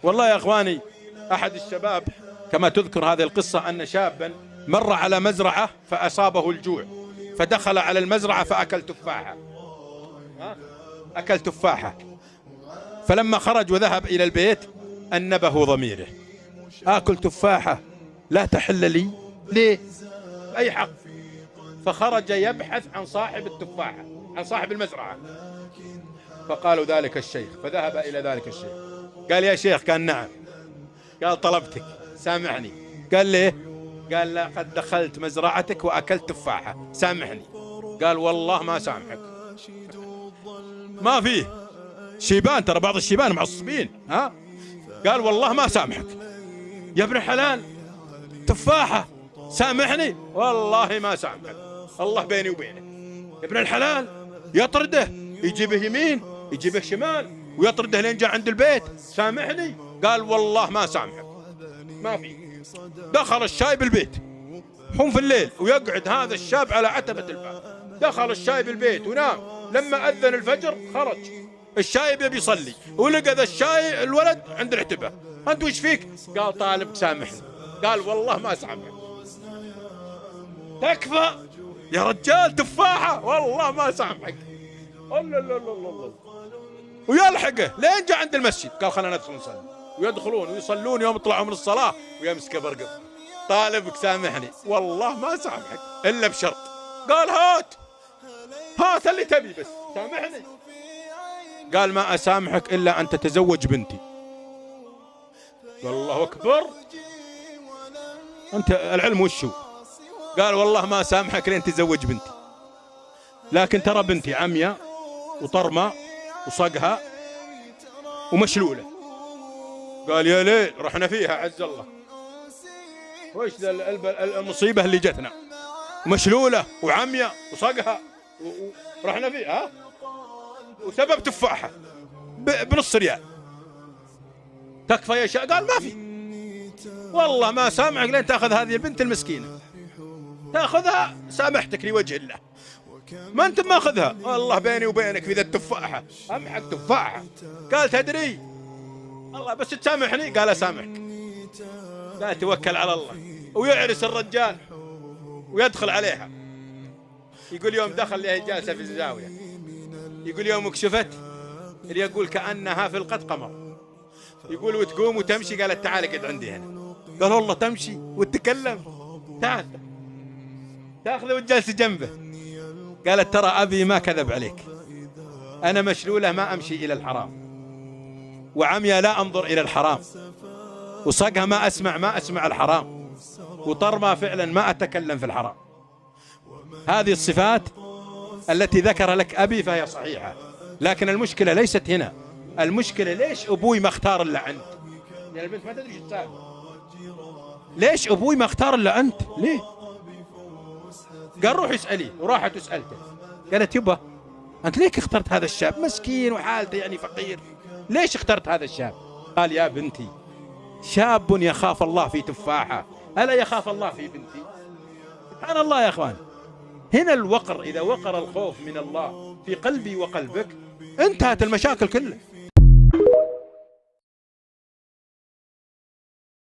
والله يا أخواني، أحد الشباب كما تذكر هذه القصة أن شابا مر على مزرعة فأصابه الجوع، فدخل على المزرعة فأكل تفاحة. أكل تفاحة، فلما خرج وذهب إلى البيت أنبه ضميره: آكل تفاحة لا تحل لي، ليه؟ أي حق؟ فخرج يبحث عن صاحب التفاحة، عن صاحب المزرعة، فقالوا ذلك الشيخ، فذهب إلى ذلك الشيخ قال: يا شيخ. قال: نعم. قال: طلبتك سامحني. قال: ليه؟ قال: لقد دخلت مزرعتك وأكلت تفاحة، سامحني. قال: والله ما سامحك. ما فيه شيبان، ترى بعض الشيبان معصبين. قال: والله ما سامحك يا ابن الحلال، تفاحة، سامحني. والله ما سامحك، الله بيني وبينك. يا ابن الحلال يطرده، يجيبه يمين يجيبه شمال ويطرده لين جاء عند البيت، سامحني. قال: والله ما سامحك، ما في. دخل الشايب البيت، حوم في الليل ويقعد هذا الشاب على عتبة الباب. دخل الشايب البيت ونام، لما أذن الفجر خرج الشايب يبي يصلي، ولقى ذا الشايب الولد عند العتبة: أنت وش فيك؟ قال: طالبك سامحني. قال: والله ما سامحك. تكفى يا رجال، تفاحة، والله ما سامحك. الله الله الله الله. ويلحقه لين جاء عند المسجد، قال: خلنا ندخل نصلي. ويدخلون ويصلون، يوم يطلعوا من الصلاة ويمسك برقب: طالبك سامحني، والله ما سامحك إلا بشرط. قال: هات اللي تبي، بس سامحني. قال: ما أسامحك إلا أن تتزوج بنتي. قال: الله أكبر، أنت العلم وشو؟ قال: والله ما أسامحك لين تتزوج بنتي، لكن ترى بنتي عمياء وطرمة وصقها ومشلولة. قال: يا ليل، رحنا فيها عز الله، وإيش ذا المصيبة اللي جتنا، مشلولة وعمياء وصقها ورحنا فيها، وسبب تفاحة بنص ريال. تكفى يا شيخ؟ قال: ما في، والله ما سامحك لين تأخذ هذه البنت المسكينة، تأخذها سامحتك لوجه الله، ما أنت ماخذها، والله بيني وبينك في ذا التفاحة أمحك تفاحة. قال: تدري الله بس تسامحني. قال: أسامحك. قال: توكل على الله. ويعرس الرجال ويدخل عليها، يقول يوم دخل لها جالسة في الزاوية، يقول يوم اكشفت اللي يقول كأنها في القد قمر، يقول وتقوم وتمشي. قالت: تعال اقعد عندي هنا. قال: والله تمشي وتتكلم؟ تعال. تاخذه وتجلس جنبه. قالت: ترى أبي ما كذب عليك، أنا مشلولة ما أمشي إلى الحرام، وعميا لا أنظر إلى الحرام، وصقها ما أسمع الحرام، وطرما فعلا ما أتكلم في الحرام. هذه الصفات التي ذكر لك أبي فهي صحيحة، لكن المشكلة ليست هنا. المشكلة ليش أبوي ما اختار إلا أنت؟ يعني البنت ما تدري شو تساوي. ليش أبوي ما اختار إلا أنت؟ ليه؟ قال: روح اسأليه. وراحت وسألته، قالت: يبا أنت ليك اخترت هذا الشاب مسكين وحالته يعني فقير، ليش اخترت هذا الشاب؟ قال: يا بنتي، شاب يخاف الله في تفاحة، ألا يخاف الله في بنتي؟ سبحان الله يا أخوان. هنا الوقر، إذا وقر الخوف من الله في قلبي وقلبك انتهت المشاكل كلها.